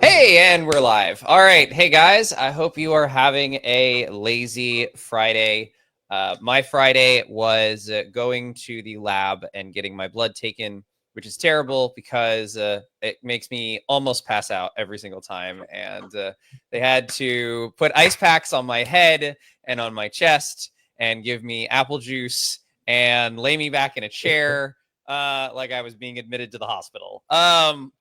Hey, and we're live. All right. Hey, guys. I hope you are having a lazy Friday. My Friday was going to the lab and getting my blood taken, which is terrible because it makes me almost pass out every single time. And they had to put ice packs on my head and on my chest and give me apple juice and lay me back in a chair like I was being admitted to the hospital. And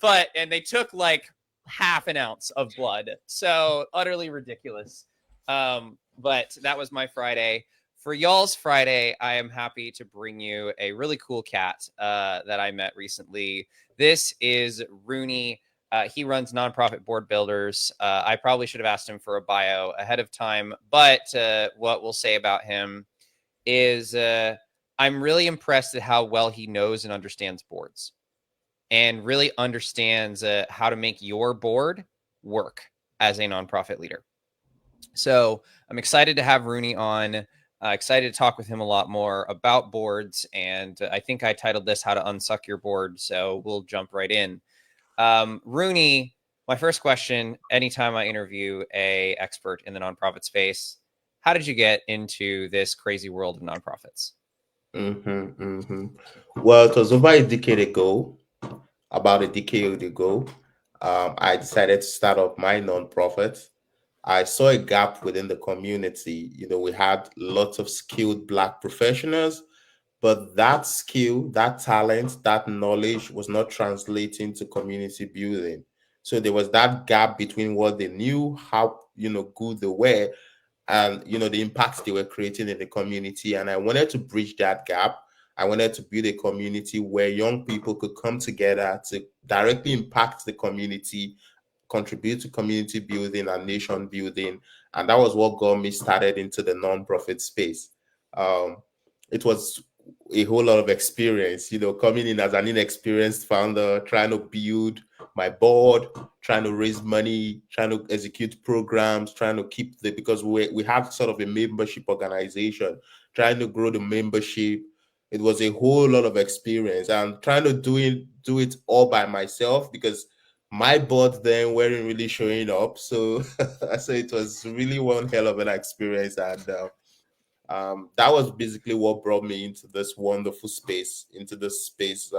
they took like half an ounce of blood, so utterly ridiculous. But that was my Friday. For y'all's Friday, I am happy to bring you a really cool cat that I met recently. This is Rooney. He runs Nonprofit Board Builders. I probably should have asked him for a bio ahead of time, but what we'll say about him is I'm really impressed at how well he knows and understands boards and really understands how to make your board work as a nonprofit leader. So I'm excited to have Rooney on. Excited to talk with him a lot more about boards. And I think I titled this How to Unsuck Your Board. So we'll jump right in. Rooney, my first question, anytime I interview a expert in the nonprofit space, how did you get into this crazy world of nonprofits? Well, it was over a decade ago, about a decade ago. I decided to start up my nonprofit. I saw a gap within the community. We had lots of skilled Black professionals, but that skill, that talent, that knowledge was not translating to community building. So there was that gap between what they knew, how good they were, and the impacts they were creating in the community. And I wanted to bridge that gap. I wanted to build a community where young people could come together to directly impact the community, contribute to community building and nation building. And that was what got me started into the nonprofit space. It was a whole lot of experience, coming in as an inexperienced founder, trying to build my board, trying to raise money, trying to execute programs, trying to keep because we have sort of a membership organization, trying to grow the membership. It was a whole lot of experience and trying to do it all by myself because my board then weren't really showing up. So so it was really one hell of an experience. And that was basically what brought me into this wonderful space, into this space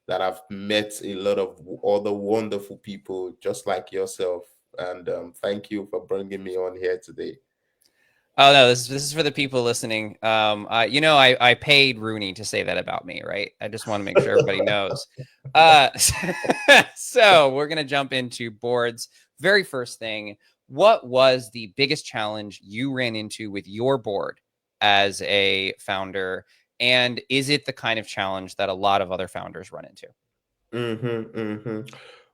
that I've met a lot of other wonderful people just like yourself. And thank you for bringing me on here today. Oh no, this is for the people listening. I paid Rooney to say that about me, right? I just want to make sure everybody knows. Uh, so we're gonna jump into boards. Very first thing, what was the biggest challenge you ran into with your board as a founder, and is it the kind of challenge that a lot of other founders run into?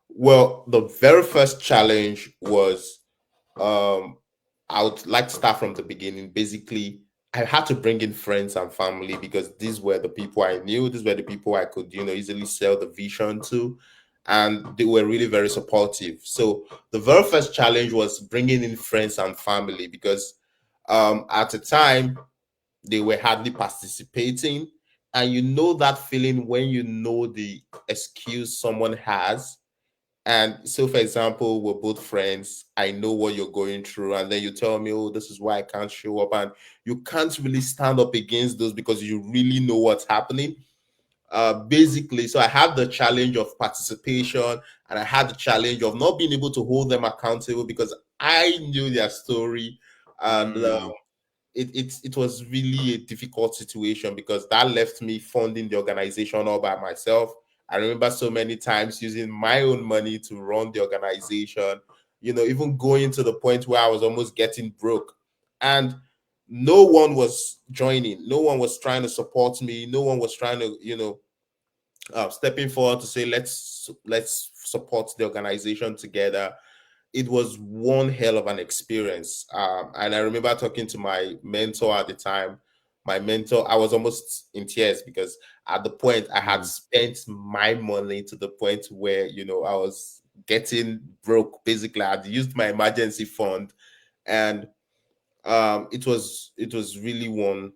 Well, the very first challenge was um I would like to start from the beginning. Basically, I had to bring in friends and family because these were the people I knew, these were the people I could, easily sell the vision to, and they were really very supportive. So the very first challenge was bringing in friends and family because at the time they were hardly participating, and that feeling when the excuse someone has. And so, for example, we're both friends. I know what you're going through, and then you tell me, "Oh, this is why I can't show up," and you can't really stand up against those because you really know what's happening. Basically, so I had the challenge of participation, and I had the challenge of not being able to hold them accountable because I knew their story, and it was really a difficult situation because that left me funding the organization all by myself. I remember so many times using my own money to run the organization, even going to the point where I was almost getting broke. And no one was joining, no one was trying to support me, no one was trying to, stepping forward to say, let's support the organization together. It was one hell of an experience. And I remember talking to my mentor at the time. My mentor, I was almost in tears because at the point I had spent my money to the point where, I was getting broke. Basically, I had used my emergency fund, and it was really one.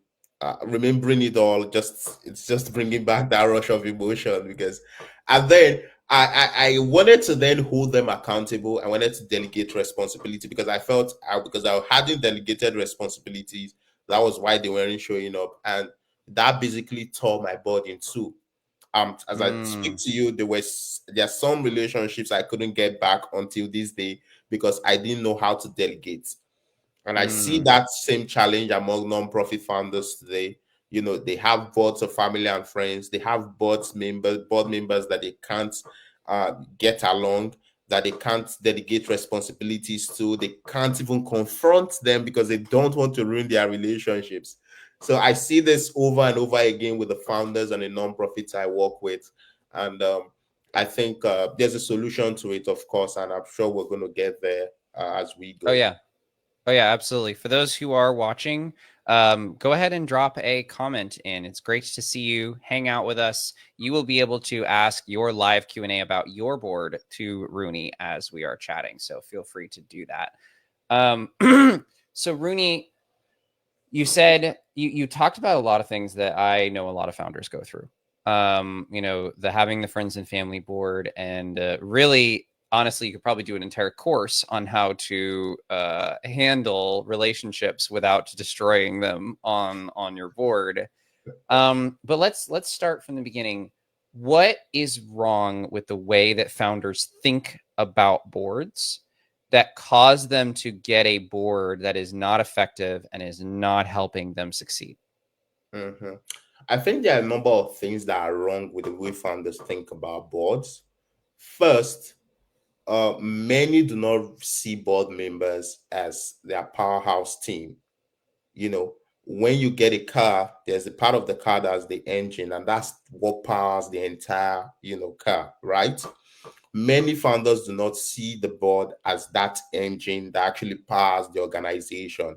Remembering it all, it's just bringing back that rush of emotion because, and then I wanted to then hold them accountable. I wanted to delegate responsibility because I felt because I hadn't delegated responsibilities, that was why they weren't showing up, and that basically tore my board in two. As I speak Mm, to you, there are some relationships I couldn't get back until this day because I didn't know how to delegate. And I see mm, that same challenge among nonprofit founders today. They have boards of family and friends. They have board members that they can't get along, that they can't delegate responsibilities to. They can't even confront them because they don't want to ruin their relationships. So I see this over and over again with the founders and the nonprofits I work with, and I think there's a solution to it, of course, and I'm sure we're going to get there as we oh go. yeah. Oh yeah, absolutely. For those who are watching, go ahead and drop a comment in. It's great to see you hang out with us. You will be able to ask your live Q&A about your board to Rooney as we are chatting. So feel free to do that. So Rooney, you said you talked about a lot of things that I know a lot of founders go through. The having the friends and family board, and really, honestly, you could probably do an entire course on how to handle relationships without destroying them on your board. But let's start from the beginning. What is wrong with the way that founders think about boards that cause them to get a board that is not effective and is not helping them succeed? Mhm. I think there are a number of things that are wrong with the way founders think about boards. First, many do not see board members as their powerhouse team. When you get a car, there's a part of the car that's the engine, and that's what powers the entire, car, right? Many founders do not see the board as that engine that actually powers the organization.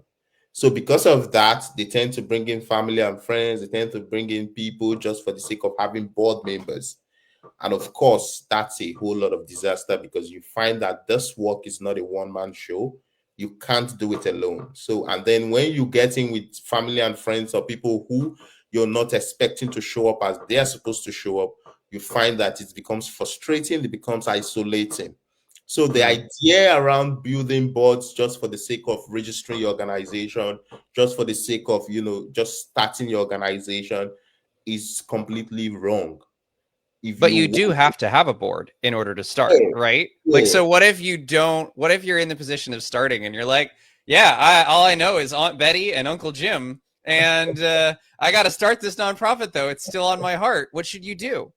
So, because of that, they tend to bring in family and friends, they tend to bring in people just for the sake of having board members. And of course, that's a whole lot of disaster because you find that this work is not a one-man show. You can't do it alone. So, and then when you get in with family and friends or people who you're not expecting to show up as they're supposed to show up, you find that it becomes frustrating, it becomes isolating. So the Mm. idea around building boards just for the sake of registering your organization, just for the sake of, just starting your organization is completely wrong. If But you you do want have to have a board in order to start, to, right? Like, yeah, so what if you don't? What if you're in the position of starting and you're like, yeah, all I know is Aunt Betty and Uncle Jim, and I got to start this nonprofit though. It's still on my heart. What should you do?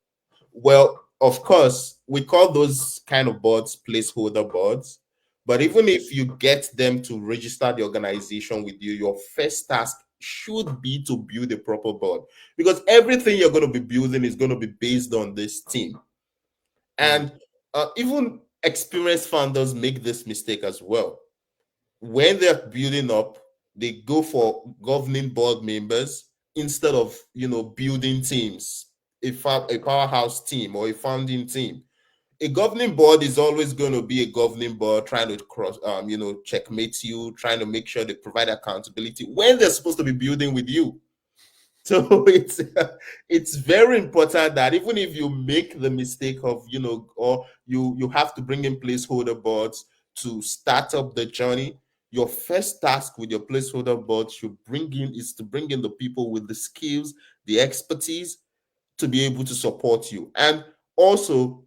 well, of course, we call those kind of boards placeholder boards. But Mm, even if you get them to register the organization with you, your first task should be to build a proper board because everything you're going to be building is going to be based on this team. mm. And even experienced founders make this mistake as well. When they're building up, they go for governing board members instead of building teams, a powerhouse team or a founding team. A governing board is always going to be a governing board trying to checkmate you, trying to make sure they provide accountability when they're supposed to be building with you. So it's very important that even if you make the mistake of or you have to bring in placeholder boards to start up the journey, your first task with your placeholder board should bring in is to bring in the people with the skills, the expertise to be able to support you. And also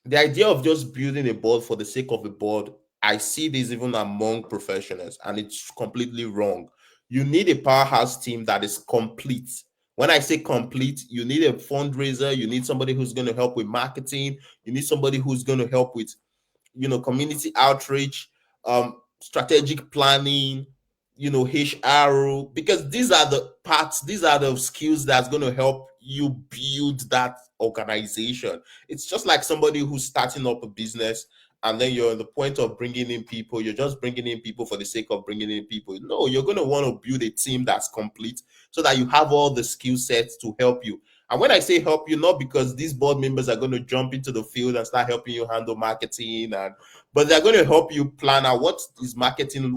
the idea of just building a board for the sake of a board, I see this even among professionals, and it's completely wrong. You need a powerhouse team that is complete. When I say complete, you need a fundraiser, you need somebody who's going to help with marketing, you need somebody who's going to help with community outreach, strategic planning, HR, because these are the parts, these are the skills that's going to help you build that organization. It's just like somebody who's starting up a business and then you're at the point of bringing in people, you're just bringing in people for the sake of bringing in people. No, you're going to want to build a team that's complete so that you have all the skill sets to help you. And when I say help you, not because these board members are going to jump into the field and start helping you handle marketing, but they're going to help you plan out what is marketing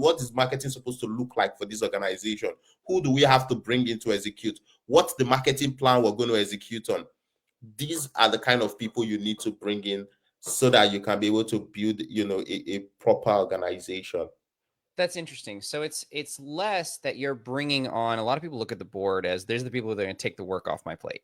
supposed to look like for this organization? Who do we have to bring in to execute? What's the marketing plan we're going to execute on? these are the kind of people you need to bring in so that you can be able to build, a proper organization. That's interesting. So it's less that you're bringing on. A lot of people look at the board as there's the people that are going to take the work off my plate.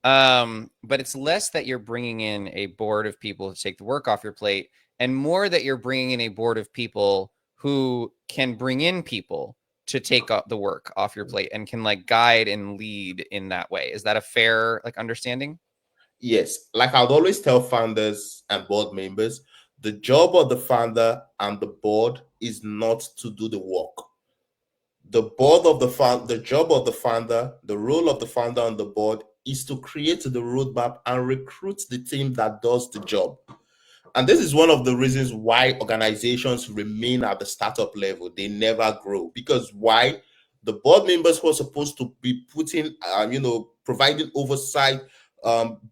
But it's less that you're bringing in a board of people to take the work off your plate, and more that you're bringing in a board of people who can bring in people to take up the work off your plate and can like guide and lead in that way. Is that a fair like understanding? Yes, like I'd always tell founders and board members, the job of the founder and the board is not to do the work. The job of the founder, the role of the founder on the board is to create the roadmap and recruit the team that does the job. And this is one of the reasons why organizations remain at the startup level. They never grow. Because why? The board members who are supposed to be putting, providing oversight,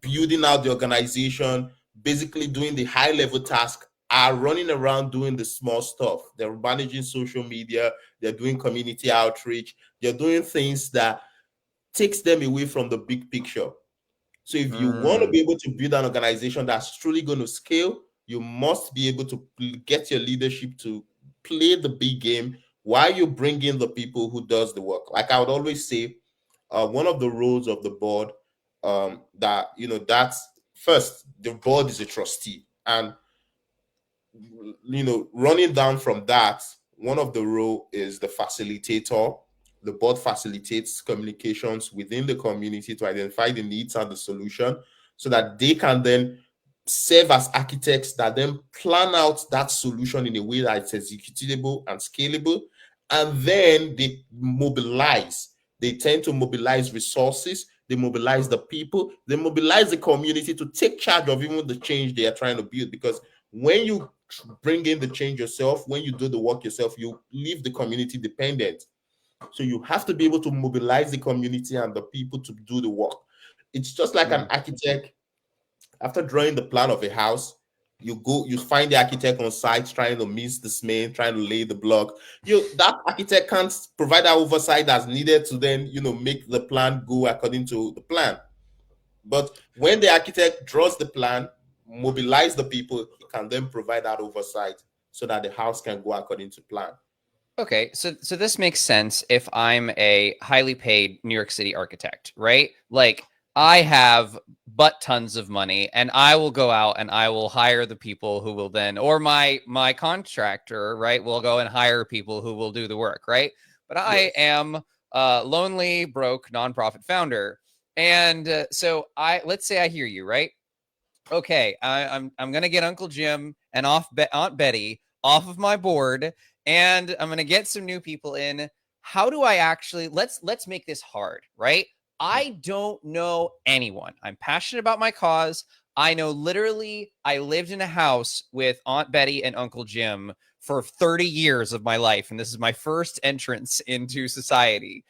building out the organization, basically doing the high level task, are running around doing the small stuff. They're managing social media, they're doing community outreach, they're doing things that takes them away from the big picture. So if you want to Mm. be able to build an organization that's truly going to scale, you must be able to get your leadership to play the big game while you bring in the people who does the work. Like I would always say, one of the roles of the board, that that's first, the board is a trustee, and running down from that, one of the role is the facilitator. The board facilitates communications within the community to identify the needs and the solution so that they can then serve as architects that then plan out that solution in a way that it's executable and scalable. And then they mobilize. They tend to mobilize resources, they mobilize the people, they mobilize the community to take charge of even the change they are trying to build. Because when you bring in the change yourself, when you do the work yourself, you leave the community dependent. So you have to be able to mobilize the community and the people to do the work. It's just like an Mm. architect. After drawing the plan of a house, you find the architect on site trying to mix the cement, trying to lay the block. That architect can't provide that oversight that's needed to then make the plan go according to the plan. But when the architect draws the plan, mobilize the people, he can then provide that oversight so that the house can go according to plan. Okay, so this makes sense if I'm a highly paid New York City architect, right? Like I have but tons of money and I will go out and I will hire the people who will then or my contractor, right, will go and hire people who will do the work, right? But I Yes. am a lonely, broke nonprofit founder. And so I let's say I hear you, right? Okay, I'm gonna get Uncle Jim and Aunt Betty off of my board, and I'm gonna get some new people in. How do I actually let's make this hard, right? I don't know anyone. I'm passionate about my cause. I know literally I lived in a house with Aunt Betty and Uncle Jim for 30 years of my life, and this is my first entrance into society.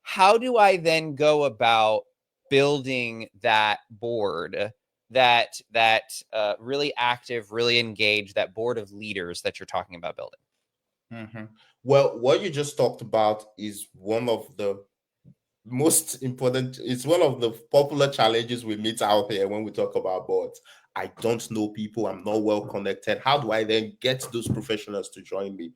How do I then go about building that board that really active, really engaged, that board of leaders that you're talking about building? Mhm. Well, what you just talked about is one of the most important, it's one of the popular challenges we meet out here when we talk about boards. I don't know people, I'm not well connected. How do I then get those professionals to join me?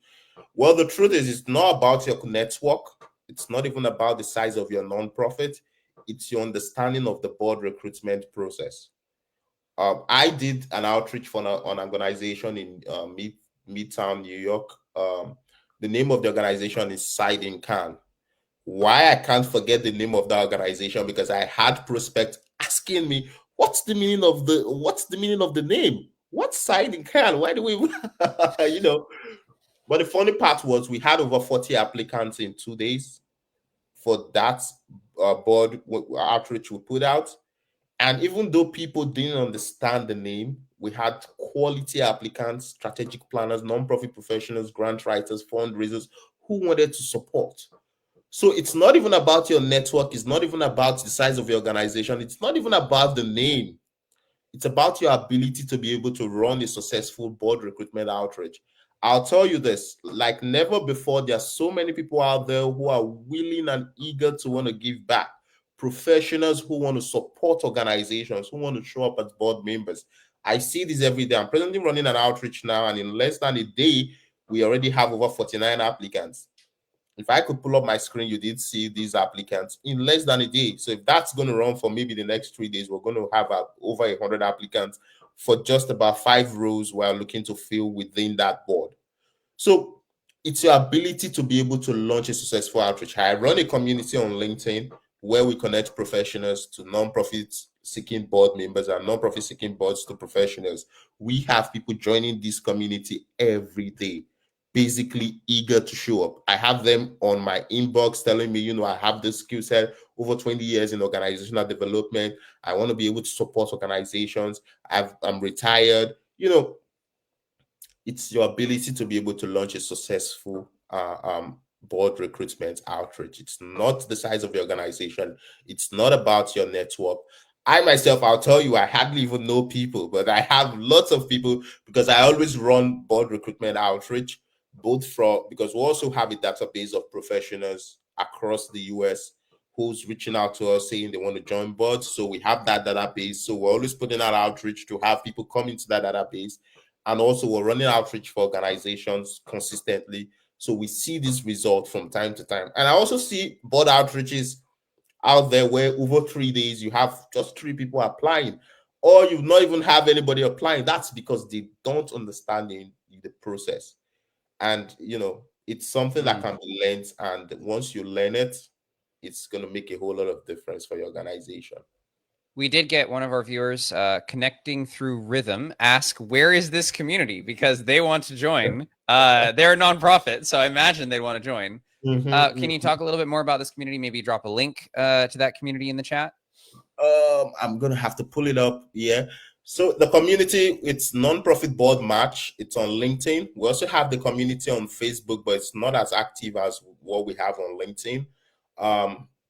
Well, the truth is, it's not about your network. It's not even about the size of your nonprofit. It's your understanding of the board recruitment process. I did an outreach for an organization in Midtown, New York. The name of the organization is Side in Can. Why I can't forget the name of the organization, because I had prospects asking me, what's the meaning of the name? What's Side in Can? Why do we you know? But the funny part was we had over 40 applicants in 2 days for that board outreach we put out. And even though people didn't understand the name, we had quality applicants, strategic planners, nonprofit professionals, grant writers, fundraisers who wanted to support. So it's not even about your network, it's not even about the size of your organization, it's not even about the name. It's about your ability to be able to run a successful board recruitment outreach. I'll tell you this, like never before, there are so many people out there who are willing and eager to want to give back, professionals who want to support organizations, who want to show up as board members. I see this every day. I'm presently running an outreach now, and in less than a day, we already have over 49 applicants. If I could pull up my screen, you did see these applicants in less than a day. So if that's going to run for maybe the next 3 days, we're going to have over 100 applicants for just about 5 rows we're looking to fill within that board. So it's your ability to be able to launch a successful outreach. I run a community on LinkedIn where we connect professionals to nonprofits seeking board members and nonprofit seeking boards to professionals. We have people joining this community every day, basically eager to show up. I have them on my inbox telling me, I have this skill set, over 20 years in organizational development. I want to be able to support organizations. I'm retired. It's your ability to be able to launch a successful board recruitment outreach. It's not the size of the organization. It's not about your network. I myself, I'll tell you, I hardly even know people, but I have lots of people because I always run board recruitment outreach, because we also have a database of professionals across the US who's reaching out to us saying they want to join boards. So we have that database. So we're always putting out outreach to have people come into that database, and also we're running outreach for organizations consistently. So we see this result from time to time. And I also see board outreaches out there where over 3 days you have just 3 people applying, or you not even have anybody applying. That's because they don't understand the process. And it's something that can be learned. And once you learn it, it's going to make a whole lot of difference for your organization. We did get one of our viewers connecting through Rhythm ask, where is this community? Because they want to join. They're a nonprofit, so I imagine they'd want to join. Can you talk a little bit more about this community? Maybe drop a link to that community in the chat? I'm going to have to pull it up. Yeah. So the community, it's Nonprofit Board Match. It's on LinkedIn. We also have the community on Facebook, but it's not as active as what we have on LinkedIn.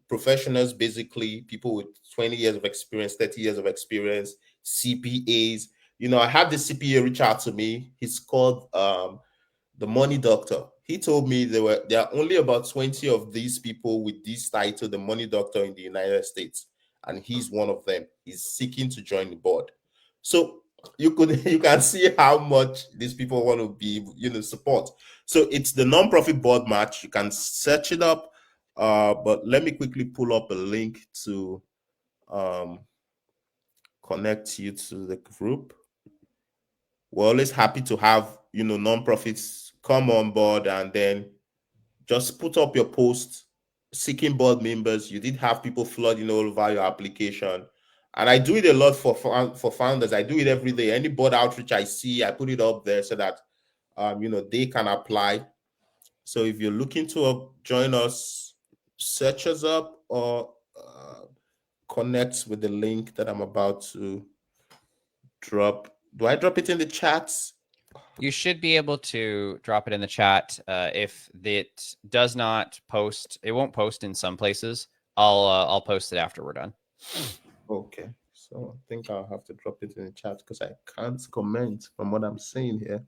Professionals, basically people with 20 years of experience, 30 years of experience, CPAs. I had the CPA reach out to me. He's called the Money Doctor. He told me there are only about 20 of these people with this title, the Money Doctor, in the United States, and he's one of them. He's seeking to join the board. So you can see how much these people want to be support. So it's the nonprofit board match. You can search it up. But let me quickly pull up a link to connect you to the group. We're always happy to have nonprofits come on board, and then just put up your post seeking board members. You did have people flooding all over your application, and I do it a lot for founders. I do it every day. Any board outreach I see, I put it up there so that they can apply. So if you're looking to join us, search us up or connect with the link that I'm about to drop. Do I drop it in the chat? You should be able to drop it in the chat. If it does not post, it won't post in some places. I'll post it after we're done. Okay, so I think I'll have to drop it in the chat because I can't comment from what I'm saying here.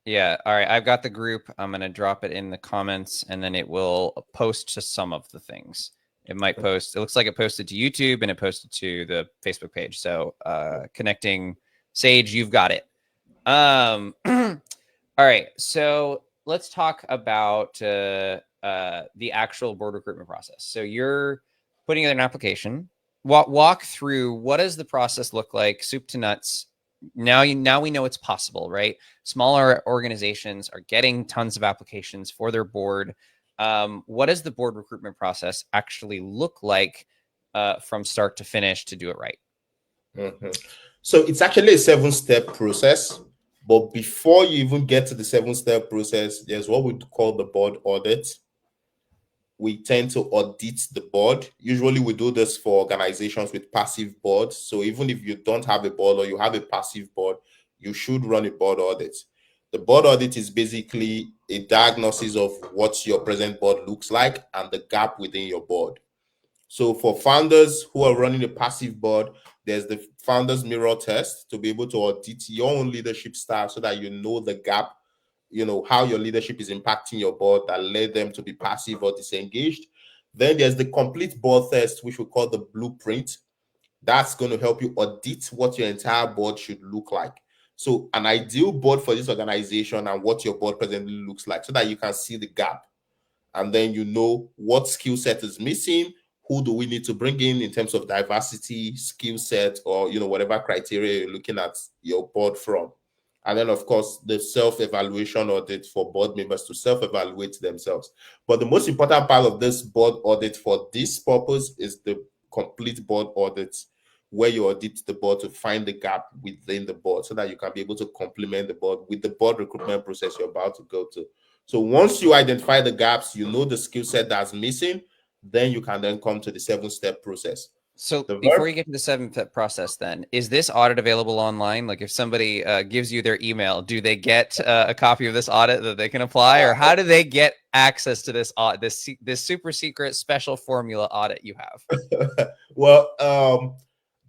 Yeah, all right. I've got the group. I'm going to drop it in the comments, and then it will post to some of the things. It might post. It looks like it posted to YouTube and it posted to the Facebook page. So connecting Sage, you've got it. All right. So let's talk about the actual board recruitment process. So you're putting together an application. Walk through, what does the process look like, soup to nuts? Now we know it's possible, right? Smaller organizations are getting tons of applications for their board. What does the board recruitment process actually look like from start to finish to do it right? Mm-hmm. So it's actually a 7-step process. But before you even get to the 7-step process, there's what we call the board audit. We tend to audit the board. Usually we do this for organizations with passive boards. So even if you don't have a board or you have a passive board, you should run a board audit. The board audit is basically a diagnosis of what your present board looks like and the gap within your board. So for founders who are running a passive board, there's the founders mirror test to be able to audit your own leadership style so that you know the gap, how your leadership is impacting your board that led them to be passive or disengaged. Then there's the complete board test, which we call the blueprint. That's going to help you audit what your entire board should look like. So an ideal board for this organization and what your board presently looks like, so that you can see the gap, and then you know what skill set is missing, who do we need to bring in terms of diversity, skill set, or whatever criteria you're looking at your board from. And then of course the self-evaluation audit for board members to self-evaluate themselves. But the most important part of this board audit for this purpose is the complete board audit, where you audit the board to find the gap within the board, so that you can be able to complement the board with the board recruitment process you're about to go to. So once you identify the gaps, you know the skill set that's missing, then you can then come to the 7-step process. So The before verb, you get to the 7-step process, then is this audit available online? Like if somebody gives you their email, do they get a copy of this audit that they can apply, or how do they get access to this this super secret special formula audit you have? well,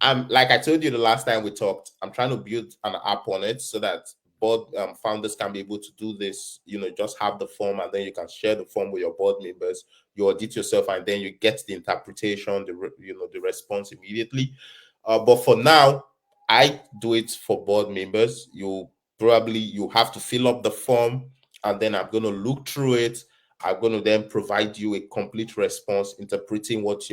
I'm like I told you the last time we talked, I'm trying to build an app on it so that board founders can be able to do this. Just have the form, and then you can share the form with your board members. You audit yourself, and then you get the interpretation, the response immediately. But for now, I do it for board members. You have to fill up the form, and then I'm going to look through it. I'm going to then provide you a complete response, interpreting what's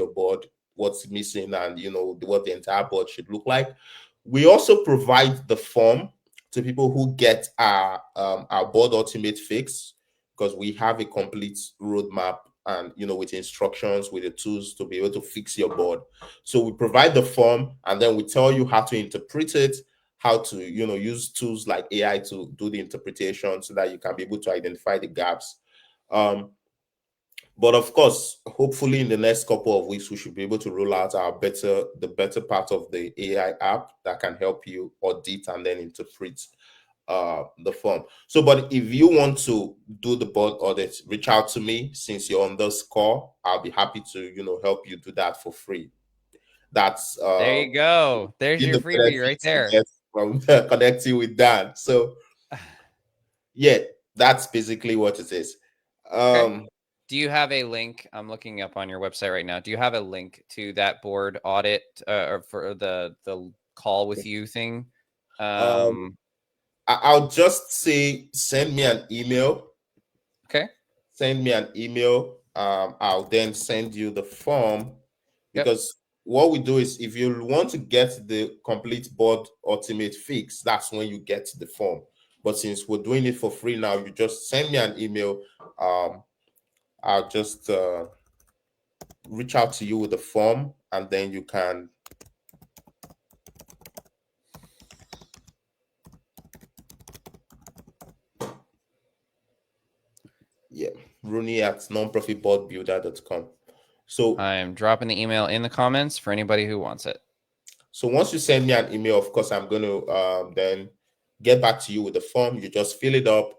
missing, and what the entire board should look like. We also provide the form to people who get our board ultimate fix, because we have a complete roadmap, and with instructions, with the tools to be able to fix your board. So we provide the form, and then we tell you how to interpret it, how to use tools like AI to do the interpretation, so that you can be able to identify the gaps. But of course, hopefully in the next couple of weeks, we should be able to roll out the better part of the AI app that can help you audit and then interpret the form. So, but if you want to do the board audit, reach out to me. Since you're on this call, I'll be happy to help you do that for free. That's There you go. There's your the freebie right benefits you there. get from connecting with Dan. So yeah, that's basically what it is. Okay. Um, Do you have a link? I'm looking up on your website right now. Do you have a link to that board audit or for the call with you thing? um, I'll just say send me an email. Okay. Send me an email. I'll then send you the form, Yep. because what we do is, if you want to get the complete board ultimate fix, that's when you get the form. But since we're doing it for free now, you just send me an email. I'll just reach out to you with the form, and then you can Rooney at nonprofitboardbuilder.com. So I'm dropping the email in the comments for anybody who wants it. So once you send me an email, of course, I'm going to then get back to you with the form. You just fill it up,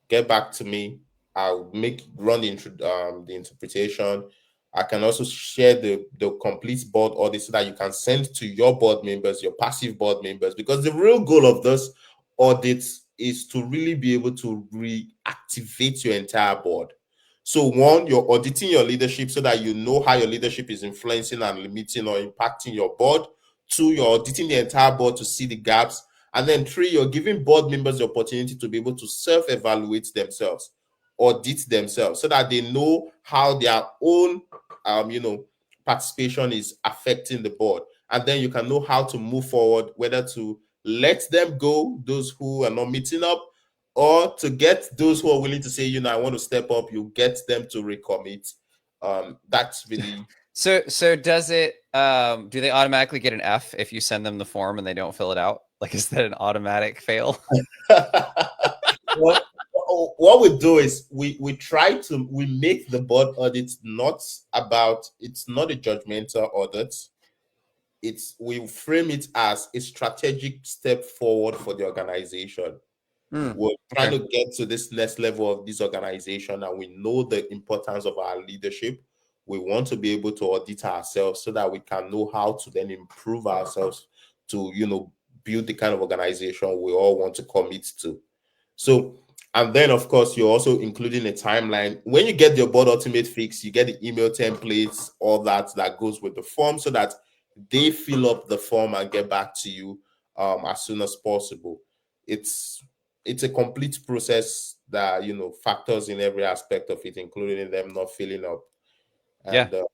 get back to me. I'll run the interpretation. I can also share the complete board audit, so that you can send to your board members, your passive board members, because the real goal of this audit is to really be able to reactivate your entire board. So one, you're auditing your leadership so that you know how your leadership is influencing and limiting or impacting your board. Two, you're auditing the entire board to see the gaps. And then three, you're giving board members the opportunity to be able to self-evaluate themselves, audit themselves, so that they know how their own participation is affecting the board. And then you can know how to move forward, whether to let them go, those who are not meeting up, or to get those who are willing to say, I want to step up. You get them to recommit. That's really So does it do they automatically get an F if you send them the form and they don't fill it out? Like, is that an automatic fail? well, what we do is we make the board audit it's not a judgmental audit. We frame it as a strategic step forward for the organization. We're trying Okay. to get to this next level of this organization, and we know the importance of our leadership. We want to be able to audit ourselves so that we can know how to then improve ourselves to build the kind of organization we all want to commit to. So And then, of course, you're also including a timeline. When you get your board ultimate fix, you get the email templates, all that goes with the form, so that they fill up the form and get back to you as soon as possible. It's it's a complete process that factors in every aspect of it, including them not filling up. Yeah, And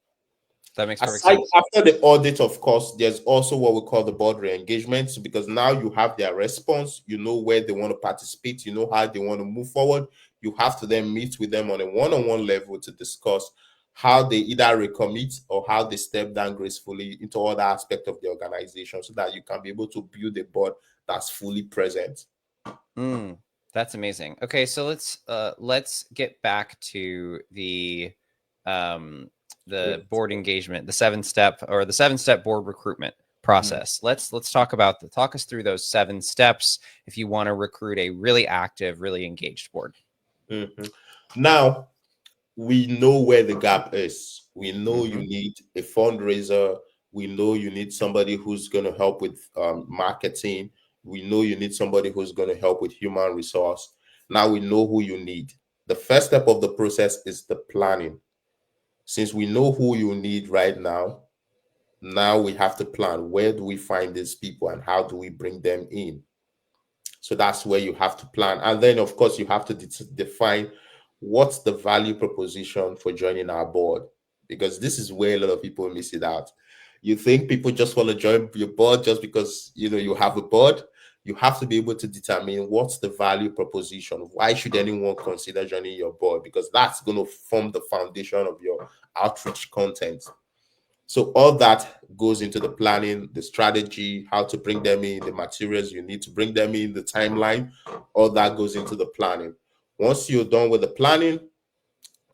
that makes perfect aside, sense. after the audit, of course, there's also what we call the board re-engagement, because now you have their response, you know where they want to participate, you know how they want to move forward. You have to then meet with them on a one-on-one level to discuss how they either recommit or how they step down gracefully into other aspect of the organization, so that you can be able to build a board that's fully present. Mm, that's amazing. Okay, so let's get back to um the board engagement, the seven step board recruitment process. Let's talk talk us through those 7 steps if you want to recruit a really active, really engaged board. Mhm. Now, we know where the gap is. We know you Mm-hmm. need a fundraiser. We know you need somebody who's going to help with marketing. We know you need somebody who's going to help with human resource. Now we know who you need. The first step of the process is the planning. Since we know who you need right now we have to plan, where do we find these people and how do we bring them in? So that's where you have to plan. And then, of course, you have to define what's the value proposition for joining our board, because this is where a lot of people miss it out. You think people just want to join your board just because you have a board. You have to be able to determine what's the value proposition. Why should anyone consider joining your board? Because that's going to form the foundation of your outreach content. So all that goes into the planning, the strategy, how to bring them in, the materials you need to bring them in, the timeline. All that goes into the planning. Once you're done with the planning,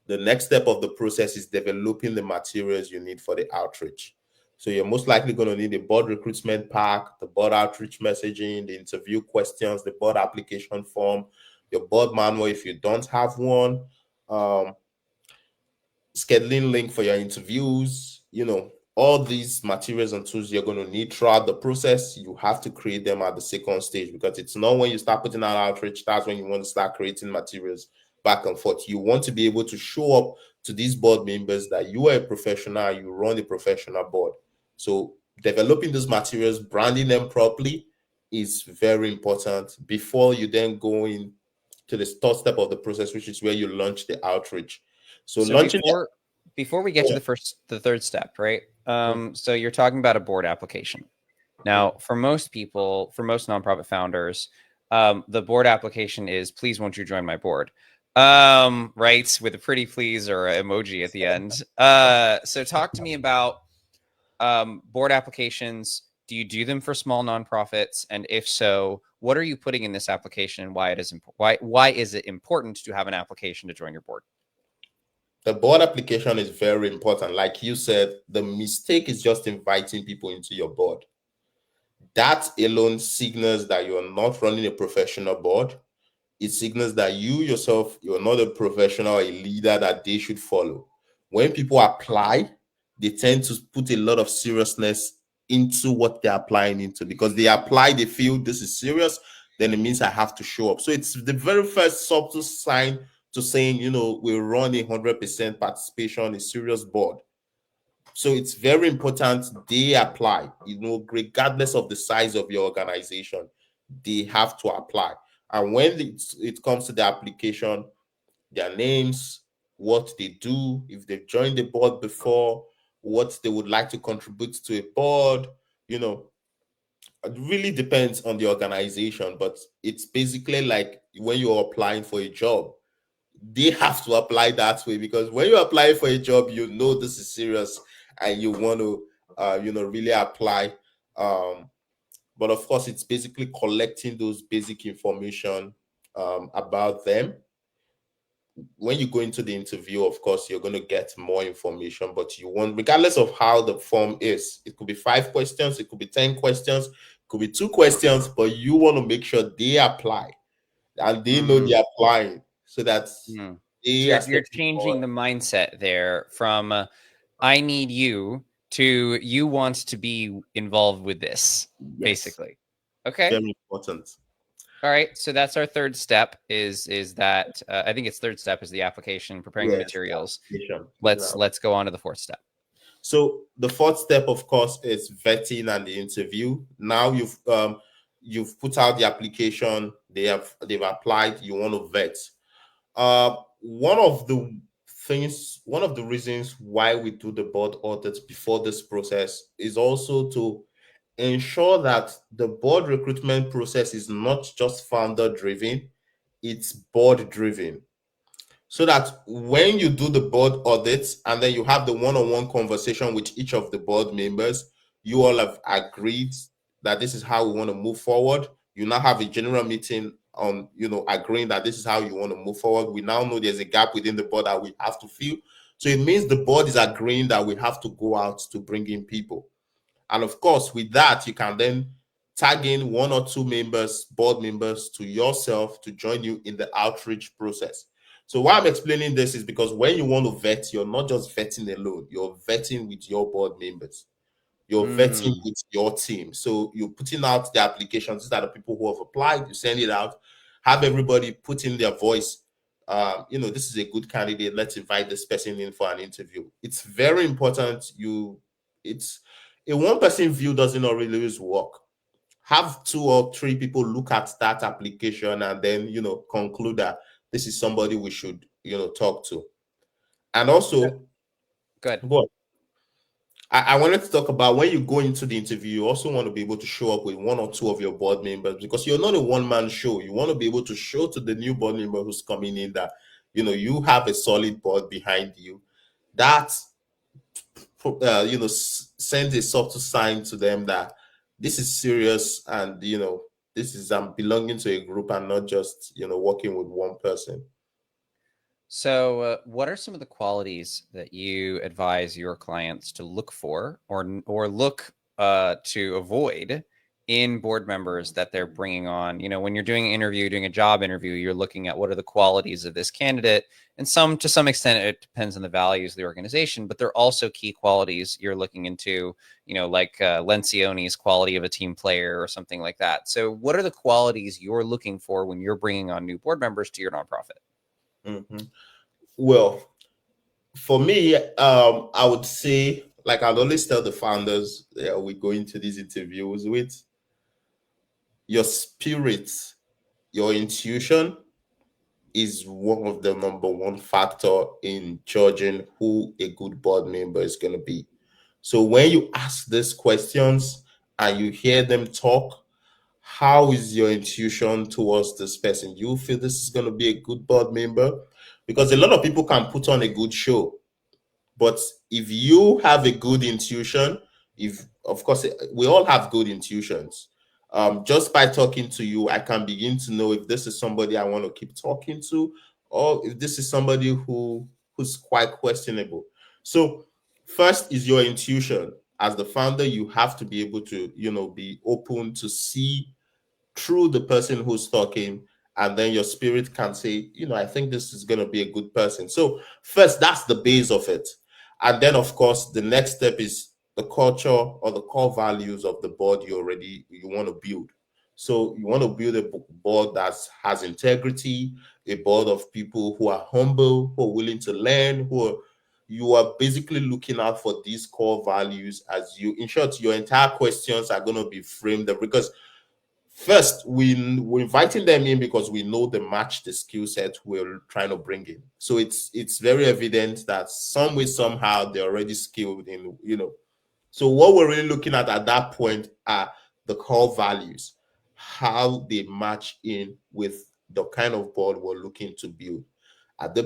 the next step of the process is developing the materials you need for the outreach. So you're most likely going to need a board recruitment pack, the board outreach messaging, the interview questions, the board application form, your board manual if you don't have one, um, scheduling link for your interviews, all these materials and tools you're going to need throughout the process. You have to create them at the second stage, because it's not when you start putting out outreach, that's when you want to start creating materials back and forth. You want to be able to show up to these board members that you are a professional, you run a professional board. So developing those materials, branding them properly is very important before you then go in to the third step of the process, which is where you launch the outreach. So So launching before we get to the third step, right? So you're talking about a board application. Now, for most people, for most nonprofit founders, the board application is please won't you join my board? Right, with a pretty please or emoji at the end. So talk to me about board applications. Do you do them for small nonprofits? And if so, what are you putting in this application and why it is why is it important to have an application to join your board? the board application is very important. Like you said, the mistake is just inviting people into your board. That alone signals that you're not running a professional board. It signals that you yourself, you're not a professional, a leader that they should follow. When people apply, they tend to put a lot of seriousness into what they're applying into, because they apply, they feel this is serious, then it means I have to show up. So it's the very first subtle sign to saying, we run 100% participation, a serious board. So it's very important they apply, regardless of the size of your organization, they have to apply. And when it comes to the application, their names, what they do, if they've joined the board before, what they would like to contribute to a board, it really depends on the organization. But it's basically like when you're applying for a job, they have to apply that way, because when you apply for a job, this is serious and you want to really apply. But of course, it's basically collecting those basic information about them. When you go into the interview, of course, you're going to get more information, but you want, regardless of how the form is, it could be 5 questions, it could be 10 questions, it could be 2 questions, but you want to make sure they apply and they know Mm, they're applying, so that So they are you're stepping changing forward. the mindset there from I need you to you want to be involved with this, Yes, basically. Okay. very important. All right, so that's our third step. Is that I think it's third step is the application, preparing the Yes, materials. application. Let's go on to the fourth step. So the fourth step, of course, is vetting and the interview. Now you've put out the application. They've applied. You want to vet. One of the reasons why we do the board audits before this process is also to ensure that the board recruitment process is not just founder driven, it's board driven, so that when you do the board audits and then you have the one-on-one conversation with each of the board members, you all have agreed that this is how we want to move forward. You now have a general meeting on, agreeing that this is how you want to move forward. We now know there's a gap within the board that we have to fill. So it means the board is agreeing that we have to go out to bring in people. And of course, with that, you can then tag in one or two members, board members, to yourself to join you in the outreach process. So why I'm explaining this is because when you want to vet, you're not just vetting alone, you're vetting with your board members. You're vetting Mm. with your team. So you're putting out the applications. These are the people who have applied. You send it out, have everybody put in their voice. This is a good candidate. Let's invite this person in for an interview. It's very important. It's a one person view doesn't always work. Have two or three people look at that application and then conclude that this is somebody we should talk to. And also, Good. go on. I wanted to talk about when you go into the interview, you also want to be able to show up with one or two of your board members because you're not a one-man show. You want to be able to show to the new board member who's coming in that you have a solid board behind you. That sends a subtle sign to them that this is serious and this is belonging to a group and not just working with one person. So, what are some of the qualities that you advise your clients to look for, or look to avoid in board members that they're bringing on? When you're doing an interview, doing a job interview, you're looking at what are the qualities of this candidate, and to some extent, it depends on the values of the organization. But there are also key qualities you're looking into, like Lencioni's quality of a team player or something like that. So, what are the qualities you're looking for when you're bringing on new board members to your nonprofit? Mhm. Well, for me, I would say, like I'd always tell the founders, we go into these interviews with your spirit, your intuition is one of the number one factor in judging who a good board member is going to be. So when you ask these questions and you hear them talk, how is your intuition towards this person? You feel this is going to be a good board member? Because a lot of people can put on a good show, but if you have a good intuition, if of course we all have good intuitions, just by talking to you, I can begin to know if this is somebody I want to keep talking to, or if this is somebody who's quite questionable. So first is your intuition. As the founder, you have to be able to, be open to see through the person who's talking, and then your spirit can say, I think this is going to be a good person. So first, that's the base of it. And then of course the next step is the culture or the core values of the board you want to build. So you want to build a board that has integrity, a board of people who are humble, who are willing to learn, you are basically looking out for these core values. As you, in short, your entire questions are going to be framed up because first, we're inviting them in because we know they match the skill set we're trying to bring in. So it's very evident that some way, somehow, they're already skilled in. So what we're really looking at that point are the core values, how they match in with the kind of board we're looking to build. Are the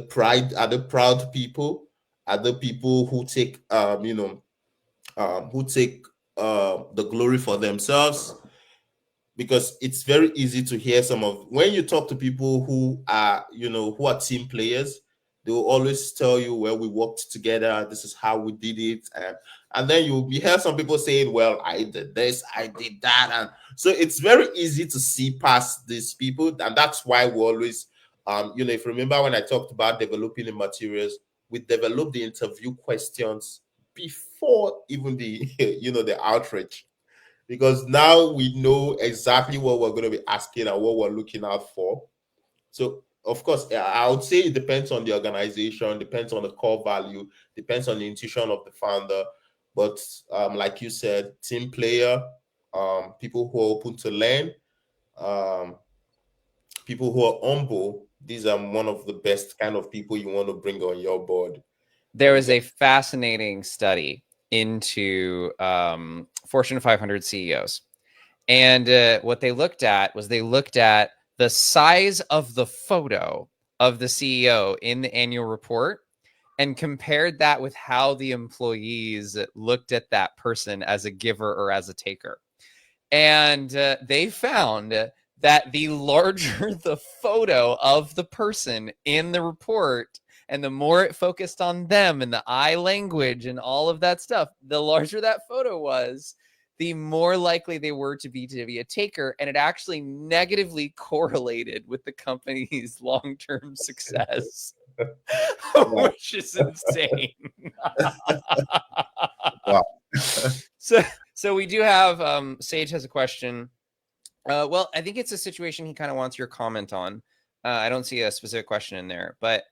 proud people? Are the people who take who take the glory for themselves? Because it's very easy to hear some of when you talk to people who are team players, they will always tell you, well, we worked together, this is how we did it, and then you hear some people saying, well, I did this, I did that, and so it's very easy to see past these people, and that's why we always if you remember when I talked about developing the materials, we develop the interview questions before even the the outreach. because now we know exactly what we're going to be asking and what we're looking out for. So, of course, I would say it depends on the organization, depends on the core value, depends on the intuition of the founder. But like you said, team player, people who are open to learn, um, people who are humble. These are one of the best kind of people you want to bring on your board There when you was get. a fascinating study into Fortune 500 CEOs. And what they looked at was they looked at the size of the photo of the CEO in the annual report and compared that with how the employees looked at that person as a giver or as a taker. And they found that the larger the photo of the person in the report and the more it focused on them and the eye language and all of that stuff, the larger that photo was, the more likely they were to be a taker. And it actually negatively correlated with the company's long-term success. Wow. Which is insane. Wow. so so we do have Sage has a question. Well, I think it's a situation he kind of wants your comment on. I don't see a specific question in there, but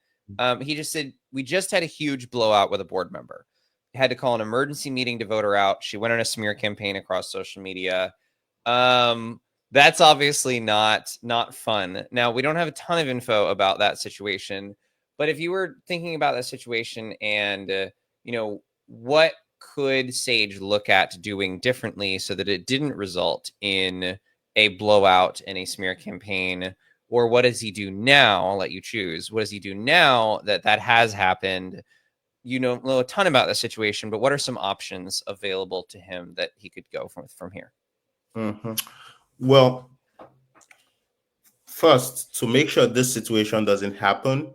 he just said, we just had a huge blowout with a board member. Had to call an emergency meeting to vote her out. She went on a smear campaign across social media. That's obviously not fun. Now, we don't have a ton of info about that situation, but if you were thinking about that situation and, what could Sage look at doing differently so that it didn't result in a blowout and a smear campaign? Or what does he do now? I'll let you choose. What does he do now that has happened? You don't know a ton about the situation, but what are some options available to him that he could go from here? Mhm. Well, first, to make sure this situation doesn't happen,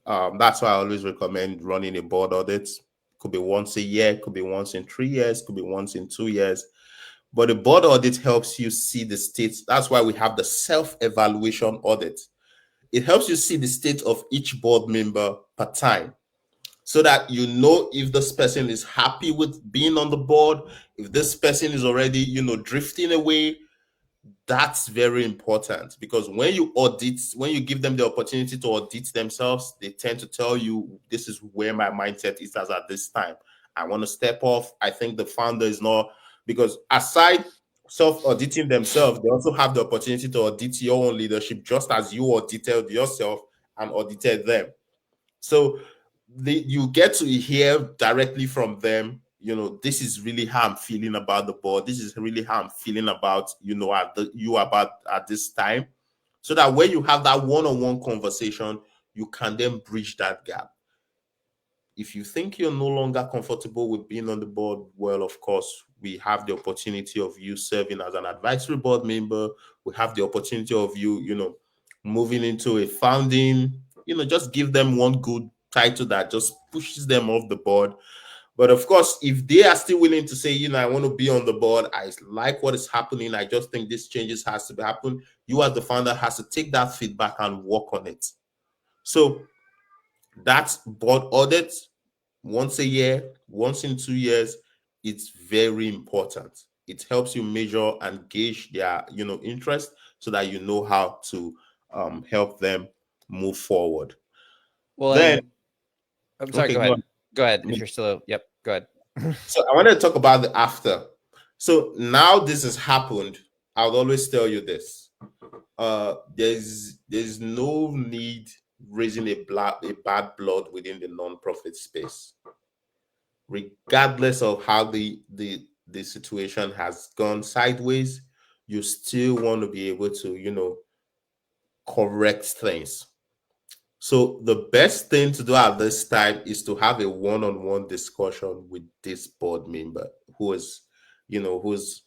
that's why I always recommend running a board audit. Could be once a year, could be once in 3 years, could be once in 2 years. But the board audit helps you see the state. That's why we have the self-evaluation audit. It helps you see the state of each board member per time, so that you know if this person is happy with being on the board, if this person is already, drifting away. That's very important, because when you audit, when you give them the opportunity to audit themselves, they tend to tell you, this is where my mindset is as at this time. I want to step off. I think the founder is not, because aside self-auditing themselves, they also have the opportunity to audit your own leadership, just as you audited yourself and audited them. So you get to hear directly from them, this is really how I'm feeling about the board. This is really how I'm feeling about, at this time. So that when you have that one-on-one conversation, you can then bridge that gap. If you think you're no longer comfortable with being on the board, well, of course, we have the opportunity of you serving as an advisory board member. We have the opportunity of you, moving into a founding, just give them one good title that just pushes them off the board. But of course, if they are still willing to say, I want to be on the board, I like what is happening, I just think this changes has to happen, you as the founder has to take that feedback and work on it. So that's board audit once a year, once in 2 years. It's very important. It helps you measure and gauge their, interest, so that you know how to help them move forward. Well, Then, and I'm sorry. okay, Go go ahead. on. Go ahead. If you're still, yep. Go ahead. So I want to talk about the after. So now this has happened. I would always tell you this. There's no need raising a bad blood within the non-profit space, regardless of how the situation has gone sideways. You still want to be able to, correct things. So the best thing to do at this time is to have a one-on-one discussion with this board member who is, who's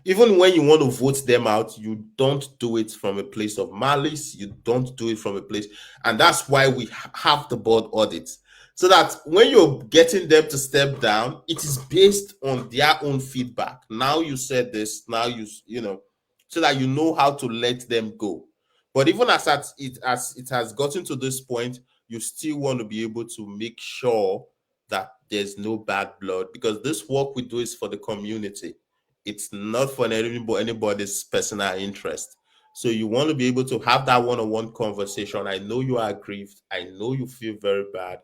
even when you want to vote them out, you don't do it from a place of malice. You don't do it from a place, and that's why we have the board audits. So that when you're getting them to step down, it is based on their own feedback. Now you said this, now so that you know how to let them go. But even as it has gotten to this point, you still want to be able to make sure that there's no bad blood, because this work we do is for the community. It's not for anybody's personal interest. So you want to be able to have that one-on-one conversation. I know you are aggrieved. I know you feel very bad.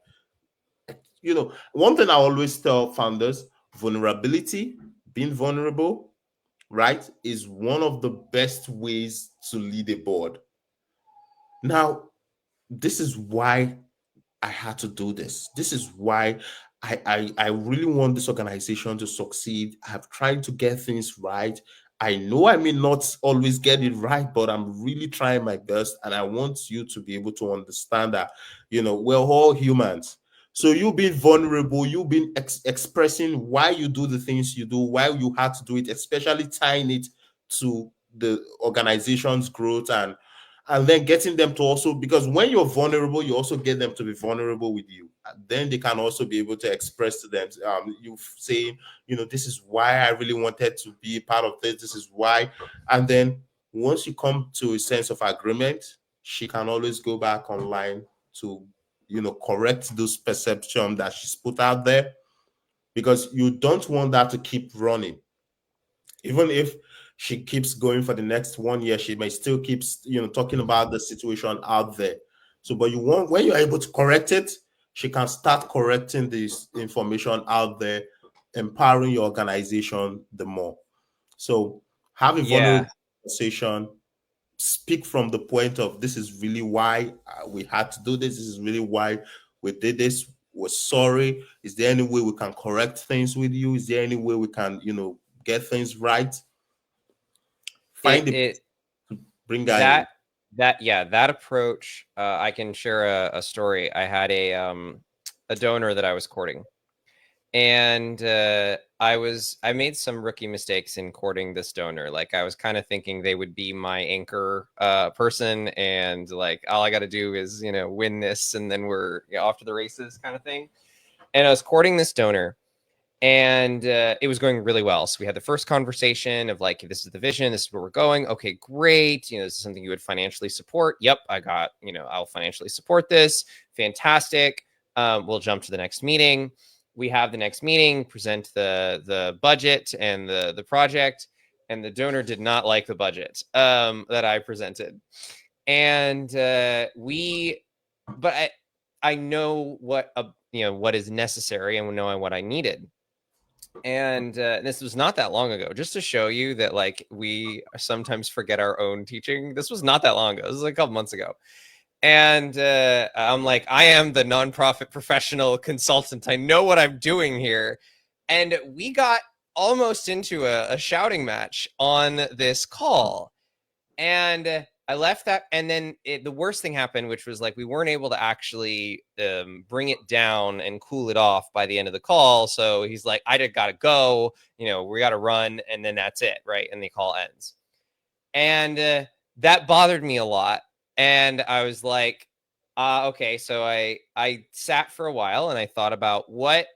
One thing I always tell founders, vulnerability, being vulnerable, right, is one of the best ways to lead a board. Now, this is why I had to do this. This is why I really want this organization to succeed. I've tried to get things right. I know I may not always get it right, but I'm really trying my best. And I want you to be able to understand that, we're all humans. So you being vulnerable, you been expressing why you do the things you do, why you had to do it, especially tying it to the organization's growth, and then getting them to also, because when you're vulnerable, you also get them to be vulnerable with you, and then they can also be able to express to them, you saying, this is why I really wanted to be a part of this is why. And then once you come to a sense of agreement, she can always go back online to correct those perceptions that she's put out there, because you don't want that to keep running. Even if she keeps going for the next 1 year, she may still keeps talking about the situation out there. So, but you want, when you're able to correct it, she can start correcting this information out there, empowering your organization the more. So have a Yeah. vulnerable conversation. Speak from the point of, this is really why we had to do this. This is really why we did this. We're sorry. Is there any way we can correct things with you? Is there any way we can get things right? Find It the it bring her in. that that yeah, that approach, I can share a story. I had a donor that I was courting, and I made some rookie mistakes in courting this donor. Like, I was kind of thinking they would be my anchor person, and like all I got to do is win this, and then we're off to the races, kind of thing. And I was courting this donor, and it was going really well. So we had the first conversation of like, this is the vision, this is where we're going. Okay, great. This is something you would financially support. Yep, I'll financially support this. Fantastic. We'll jump to the next meeting. We have the next meeting, present the budget and the project, and the donor did not like the budget that I presented. And but I know what what is necessary, and know what I needed. And this was not that long ago, just to show you that like we sometimes forget our own teaching. This was not that long ago. This was like a couple months ago. And I'm like, I am the nonprofit professional consultant. I know what I'm doing here. And we got almost into a shouting match on this call. And I left that, and then the worst thing happened, which was like we weren't able to actually bring it down and cool it off by the end of the call. So he's like, I just gotta go, we gotta run, and then that's it, right? And the call ends. And that bothered me a lot. And I was like, okay. So I sat for a while and I thought about where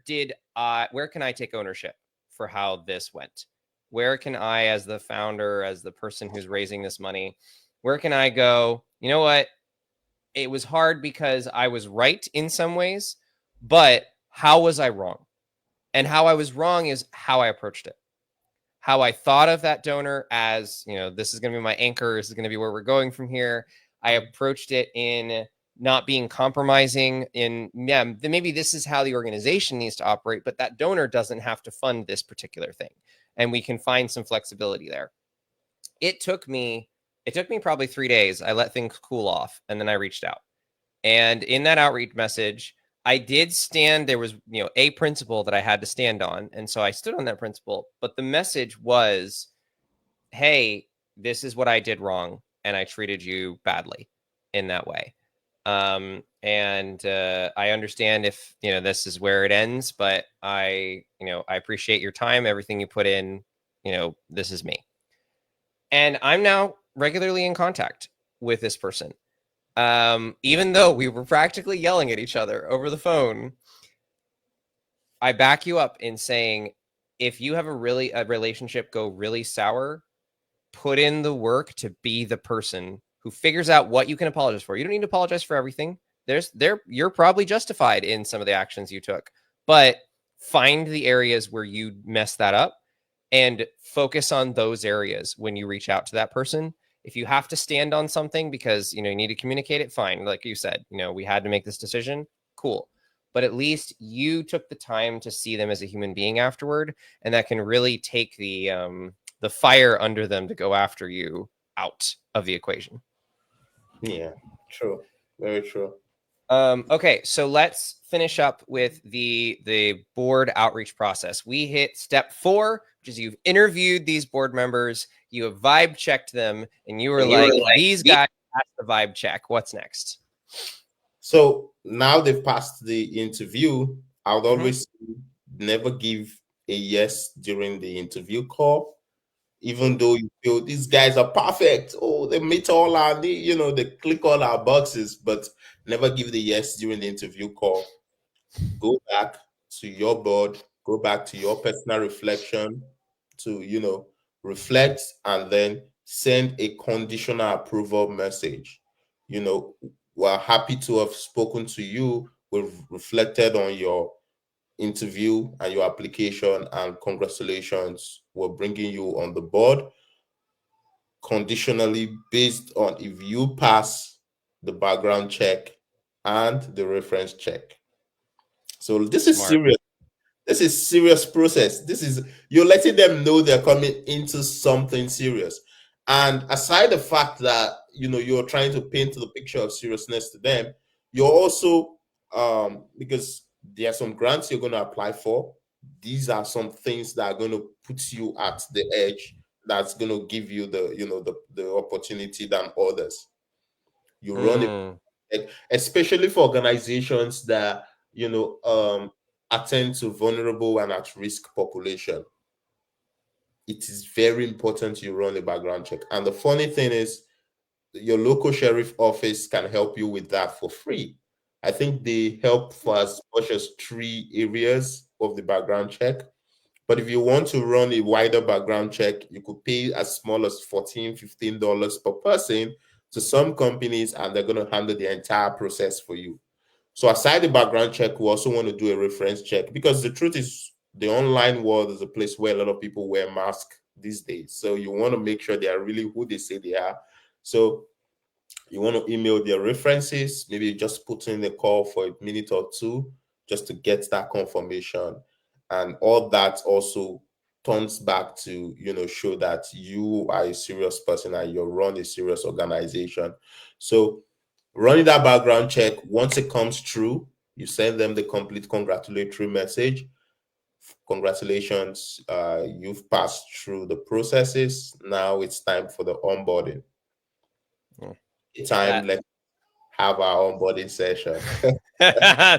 can I take ownership for how this went? Where can I, as the founder, as the person who's raising this money, where can I go? You know what? It was hard because I was right in some ways, but how was I wrong? And how I was wrong is how I approached it. How I thought of that donor as, this is going to be my anchor. This is going to be where we're going from here. I approached it in not being compromising in, maybe this is how the organization needs to operate, but that donor doesn't have to fund this particular thing. And we can find some flexibility there. It took me probably 3 days. I let things cool off, and then I reached out. And in that outreach message, I did stand, there was, a principle that I had to stand on. And so I stood on that principle. But the message was, hey, this is what I did wrong, and I treated you badly in that way. And I understand if, this is where it ends, but I appreciate your time, everything you put in, this is me. And I'm now regularly in contact with this person. Even though we were practically yelling at each other over the phone, I back you up in saying, if you have a relationship go really sour, put in the work to be the person who figures out what you can apologize for. You don't need to apologize for everything. You're probably justified in some of the actions you took, but find the areas where you messed that up and focus on those areas when you reach out to that person. If you have to stand on something because, you need to communicate it, fine. Like you said, we had to make this decision. Cool. But at least you took the time to see them as a human being afterward. And that can really take the fire under them to go after you out of the equation. Yeah, true. Very true. Okay, so let's finish up with the board outreach process. We hit step 4, which is you've interviewed these board members, you have vibe checked them, and you were like, these guys passed the vibe check. What's next? So now they've passed the interview. I would always never give a yes during the interview call, even though you feel these guys are perfect. Oh, they meet all our need, they click all our boxes, but never give the yes during the interview call. Go back to your board, go back to your personal reflection to, reflect and then send a conditional approval message. We're happy to have spoken to you. We've reflected on your interview and your application, and congratulations, we're bringing you on the board conditionally based on if you pass the background check and the reference check. So this is Smart. serious. This is serious process. This is, you're letting them know they're coming into something serious. And aside the fact that you're trying to paint the picture of seriousness to them, you're also because there are some grants you're going to apply for. These are some things that are going to put you at the edge. That's going to give you the opportunity than others. You run it, especially for organizations that attend to vulnerable and at risk population. It is very important you run a background check. And the funny thing is, your local sheriff office can help you with that for free. I think they help for as much as 3 areas of the background check. But if you want to run a wider background check, you could pay as small as $14-15 per person to some companies, and they're going to handle the entire process for you. So aside the background check, we also want to do a reference check, because the truth is the online world is a place where a lot of people wear masks these days. So you want to make sure they are really who they say they are. So you want to email their references, maybe just put in the call for a minute or two just to get that confirmation. And all that also turns back to, show that you are a serious person and you run a serious organization. So running that background check, once it comes through, you send them the complete congratulatory message. Congratulations, you've passed through the processes. Now it's time for the onboarding. Let's have our onboarding session.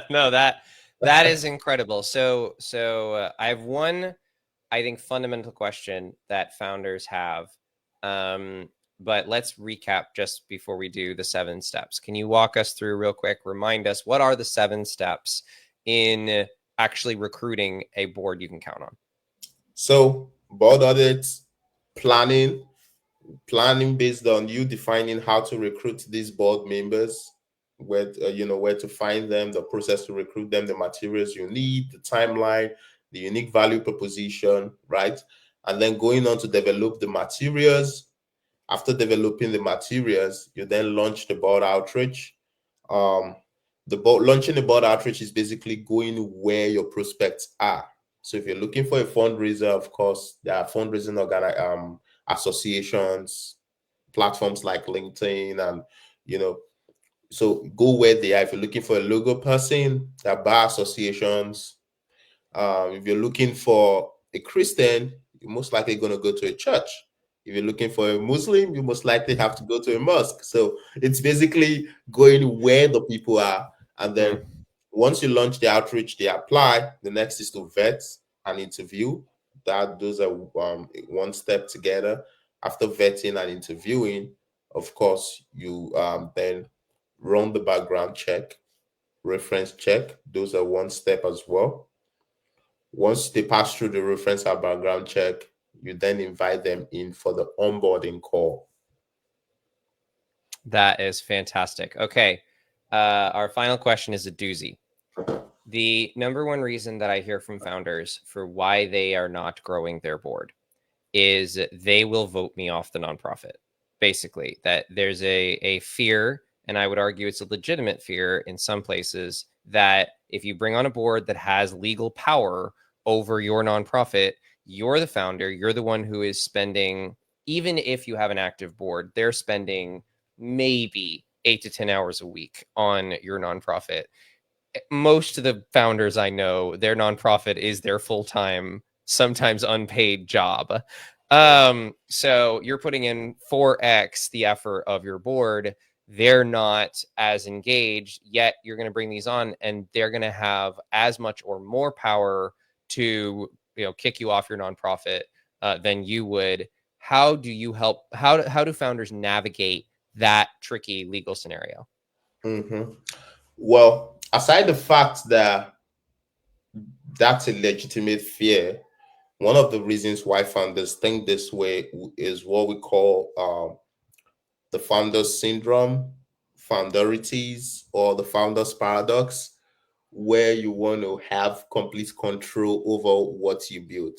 No, that is incredible. So I have one, I think, fundamental question that founders have. But let's recap just before we do the 7 steps. Can you walk us through real quick? Remind us, what are the 7 steps in actually recruiting a board you can count on? So board audits, planning based on you defining how to recruit these board members, where where to find them, the process to recruit them, the materials you need, the timeline, the unique value proposition, right? And then going on to develop the materials. After developing the materials, you then launch the board outreach. Um, launching the board outreach is basically going where your prospects are. So if you're looking for a fundraiser, of course, there are fundraising associations, platforms like LinkedIn, and so go where they are. If you're looking for a logo person, there are bar associations. If you're looking for a Christian, you're most likely going to go to a church. If you're looking for a Muslim, you most likely have to go to a mosque. So it's basically going where the people are. And then once you launch the outreach, they apply. The next is to vet and interview. Those are one step together. After vetting and interviewing, of course, you then run the background check, reference check. Those are one step as well. Once they pass through the reference and background check, you then invite them in for the onboarding call. That is fantastic. Okay. Our final question is a doozy. The number one reason that I hear from founders for why they are not growing their board is they will vote me off the nonprofit. Basically, that there's a fear, and I would argue it's a legitimate fear in some places, that if you bring on a board that has legal power over your nonprofit, you're the founder, you're the one who is spending, even if you have an active board, they're spending maybe 8 to 10 hours a week on your nonprofit. Most of the founders I know, their nonprofit is their full-time, sometimes unpaid job. So you're putting in 4x the effort of your board. They're not as engaged, yet you're going to bring these on and they're going to have as much or more power to, kick you off your nonprofit than you would. How do you help? How do founders navigate that tricky legal scenario? Mhm. Well, aside the fact that that's a legitimate fear, one of the reasons why founders think this way is what we call the founder's syndrome, founderities, or the founder's paradox, where you want to have complete control over what you build.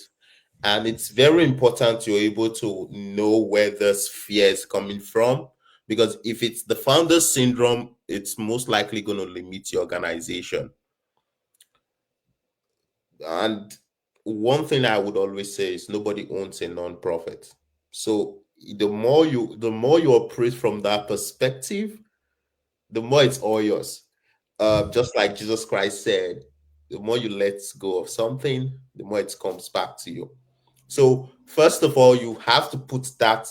And it's very important you're able to know where this fear is coming from. Because if it's the founder's syndrome, it's most likely going to limit your organization. And one thing I would always say is nobody owns a non-profit. So the more you operate from that perspective, the more it's all yours. Just like Jesus Christ said, the more you let go of something, the more it comes back to you. So first of all, you have to put that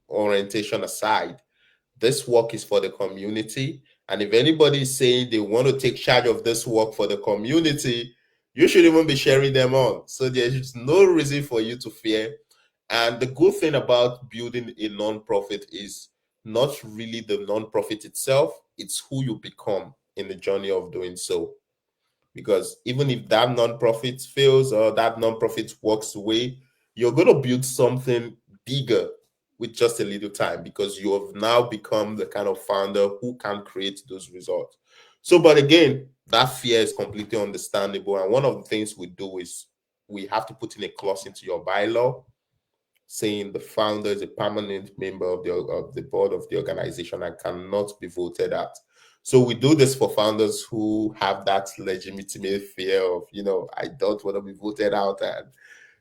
orientation aside. This work is for the community. And if anybody is saying they want to take charge of this work for the community, you should even be sharing them on. So there's no reason for you to fear. And the good thing about building a nonprofit is not really the nonprofit itself, it's who you become in the journey of doing so. Because even if that nonprofit fails or that nonprofit walks away, you're going to build something bigger with just a little time because you have now become the kind of founder who can create those results. So, but again, that fear is completely understandable. And one of the things we do is we have to put in a clause into your bylaw saying the founder is a permanent member of the board of the organization and cannot be voted out. So we do this for founders who have that legitimate fear of, I don't want to be voted out. And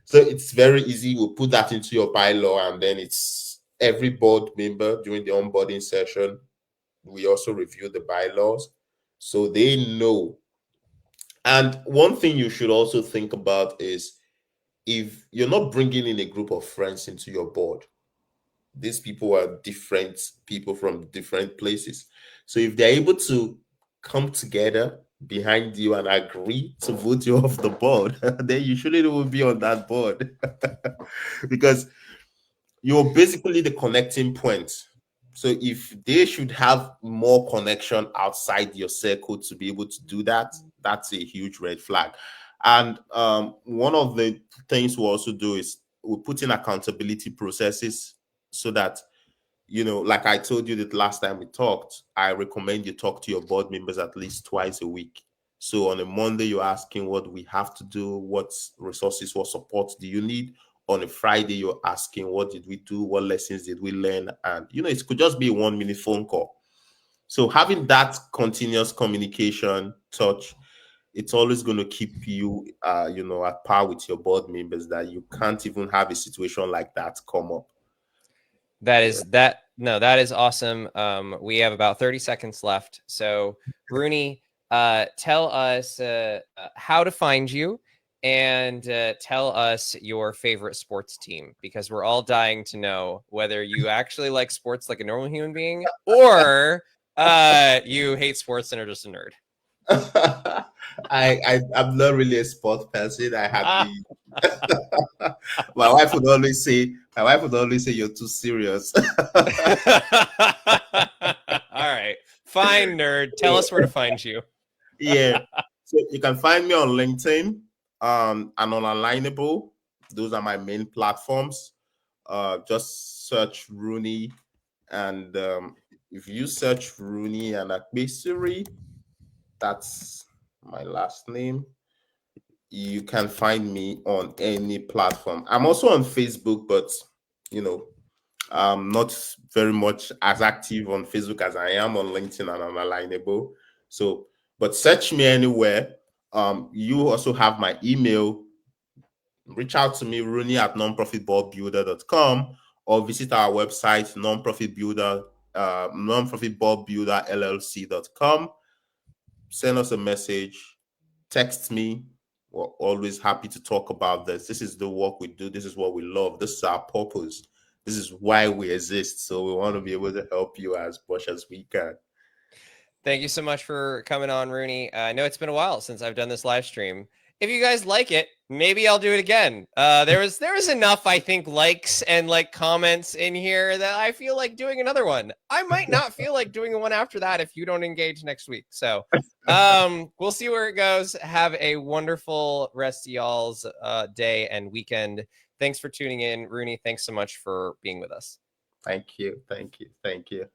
so it's very easy. We'll put that into your bylaw, and then it's every board member during the onboarding session. We also review the bylaws so they know. And one thing you should also think about is if you're not bringing in a group of friends into your board, these people are different people from different places. So if they're able to come together behind you and agree to vote you off the board, then you shouldn't even be on that board because you're basically the connecting point. So if they should have more connection outside your circle to be able to do that, that's a huge red flag. And one of the things we also do is we put in accountability processes so that like I told you that last time we talked, I recommend you talk to your board members at least twice a week. So on a Monday, you're asking what we have to do, what resources, what support do you need? On a Friday, you're asking what did we do, what lessons did we learn? And it could just be a 1 minute phone call. So having that continuous communication, touch, it's always going to keep you, at par with your board members that you can't even have a situation like that come up. That Yeah. is that. No, that is awesome. We have about 30 seconds left. So, Rooney, tell us how to find you and tell us your favorite sports team because we're all dying to know whether you actually like sports like a normal human being or you hate sports and are just a nerd. I'm not really a sport person. I had the my wife would always say you're too serious. All right. Fine, nerd. Tell us where to find you. Yeah. So you can find me on LinkedIn and on Alignable. Those are my main platforms. Just search Rooney and if you search Rooney and Akbesiri, that's my last name. you can find me on any platform. I'm also on Facebook, but you know, I'm not very much as active on Facebook as I am on LinkedIn and on Alignable. So, but search me anywhere. You also have my email. Reach out to me, Rooney at nonprofitballbuilder.com, or visit our website, nonprofitballbuilderllc.com. Send us a message, text me. We're always happy to talk about this. This is the work we do. This is what we love. This is our purpose. This is why we exist. So we want to be able to help you as much as we can. Thank you so much for coming on, Rooney. I know it's been a while since I've done this live stream. If you guys like it, maybe I'll do it again. There was enough, I think, likes and like comments in here that I feel like doing another one. I might not feel like doing one after that if you don't engage next week. So we'll see where it goes. Have a wonderful rest of y'all's day and weekend. Thanks for tuning in, Rooney. Thanks so much for being with us. Thank you. Thank you. Thank you.